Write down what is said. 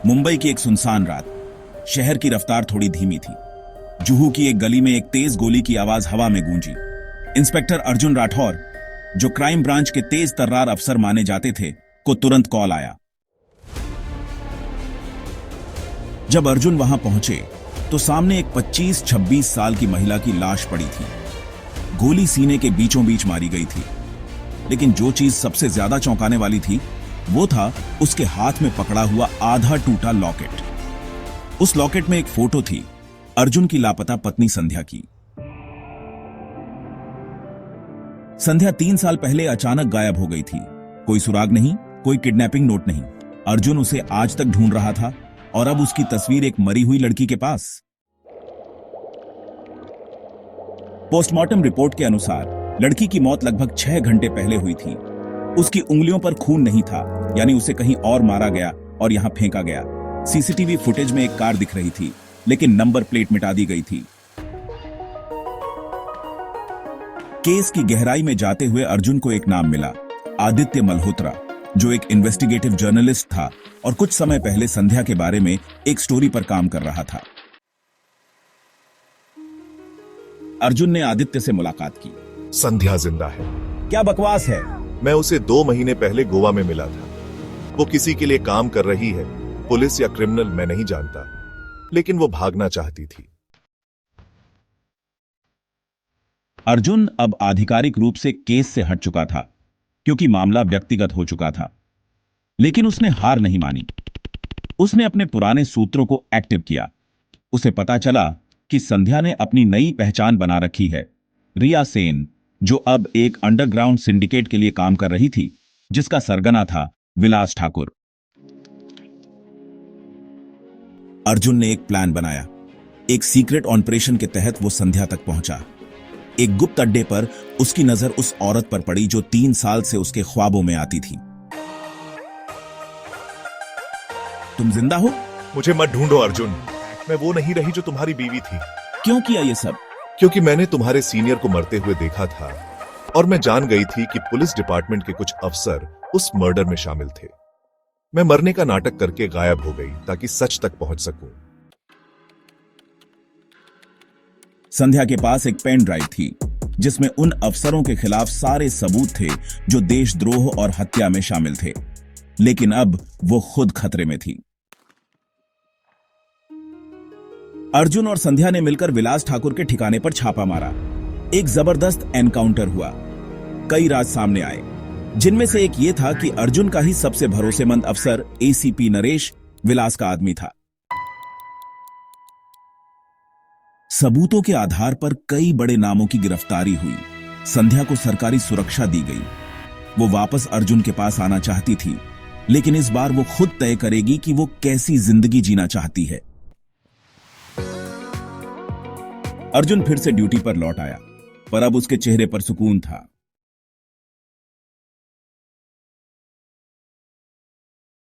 मुंबई की एक सुनसान रात। शहर की रफ्तार थोड़ी धीमी थी। जुहू की एक गली में एक तेज गोली की आवाज हवा में गूंजी। इंस्पेक्टर अर्जुन राठौर, जो क्राइम ब्रांच के तेज तर्रार अफसर माने जाते थे, को तुरंत कॉल आया। जब अर्जुन वहां पहुंचे तो सामने एक 25-26 साल की महिला की लाश पड़ी थी। गोली सीने के बीचों बीच मारी गई थी। लेकिन जो चीज सबसे ज्यादा चौंकाने वाली थी वो था उसके हाथ में पकड़ा हुआ आधा टूटा लॉकेट। उस लॉकेट में एक फोटो थी, अर्जुन की लापता पत्नी संध्या की। संध्या 3 साल पहले अचानक गायब हो गई थी। कोई सुराग नहीं, कोई किडनैपिंग नोट नहीं। अर्जुन उसे आज तक ढूंढ रहा था और अब उसकी तस्वीर एक मरी हुई लड़की के पास। पोस्टमार्टम रिपोर्ट के अनुसार लड़की की मौत लगभग 6 घंटे पहले हुई थी। उसकी उंगलियों पर खून नहीं था, यानी उसे कहीं और मारा गया और यहां फेंका गया। सीसीटीवी फुटेज में एक कार दिख रही थी, लेकिन नंबर प्लेट मिटा दी गई थी। केस की गहराई में जाते हुए अर्जुन को एक नाम मिला, आदित्य मल्होत्रा, जो एक इन्वेस्टिगेटिव जर्नलिस्ट था और कुछ समय पहले संध्या के बारे में एक स्टोरी पर काम कर रहा था। अर्जुन ने आदित्य से मुलाकात की। संध्या जिंदा है। क्या बकवास है? मैं उसे 2 महीने पहले गोवा में मिला था। वो किसी के लिए काम कर रही है, पुलिस या क्रिमिनल मैं नहीं जानता, लेकिन वो भागना चाहती थी। अर्जुन अब आधिकारिक रूप से केस से हट चुका था, क्योंकि मामला व्यक्तिगत हो चुका था। लेकिन उसने हार नहीं मानी। उसने अपने पुराने सूत्रों को एक्टिव किया। उसे पता चला कि संध्या ने अपनी नई पहचान बना रखी है, रिया सेन, जो अब एक अंडरग्राउंड सिंडिकेट के लिए काम कर रही थी, जिसका सरगना था विलास ठाकुर। अर्जुन ने एक प्लान बनाया। एक सीक्रेट ऑपरेशन के तहत वो संध्या तक पहुंचा। एक गुप्त अड्डे पर उसकी नजर उस औरत पर पड़ी जो 3 साल से उसके ख्वाबों में आती थी। तुम जिंदा हो? मुझे मत ढूंढो अर्जुन, मैं वो नहीं रही जो तुम्हारी बीवी थी। क्यों किया ये सब? क्योंकि मैंने तुम्हारे सीनियर को मरते हुए देखा था और मैं जान गई थी कि पुलिस डिपार्टमेंट के कुछ अफसर उस मर्डर में शामिल थे। मैं मरने का नाटक करके गायब हो गई ताकि सच तक पहुंच सकूं। संध्या के पास एक पेन ड्राइव थी जिसमें उन अफसरों के खिलाफ सारे सबूत थे जो देशद्रोह और हत्या में शामिल थे। लेकिन अब वो खुद खतरे में थी। अर्जुन और संध्या ने मिलकर विलास ठाकुर के ठिकाने पर छापा मारा। एक जबरदस्त एनकाउंटर हुआ। कई राज सामने आए, जिनमें से एक ये था कि अर्जुन का ही सबसे भरोसेमंद अफसर एसीपी नरेश विलास का आदमी था। सबूतों के आधार पर कई बड़े नामों की गिरफ्तारी हुई। संध्या को सरकारी सुरक्षा दी गई। वो वापस अर्जुन के पास आना चाहती थी, लेकिन इस बार वो खुद तय करेगी कि वो कैसी जिंदगी जीना चाहती है। अर्जुन फिर से ड्यूटी पर लौट आया, पर अब उसके चेहरे पर सुकून था।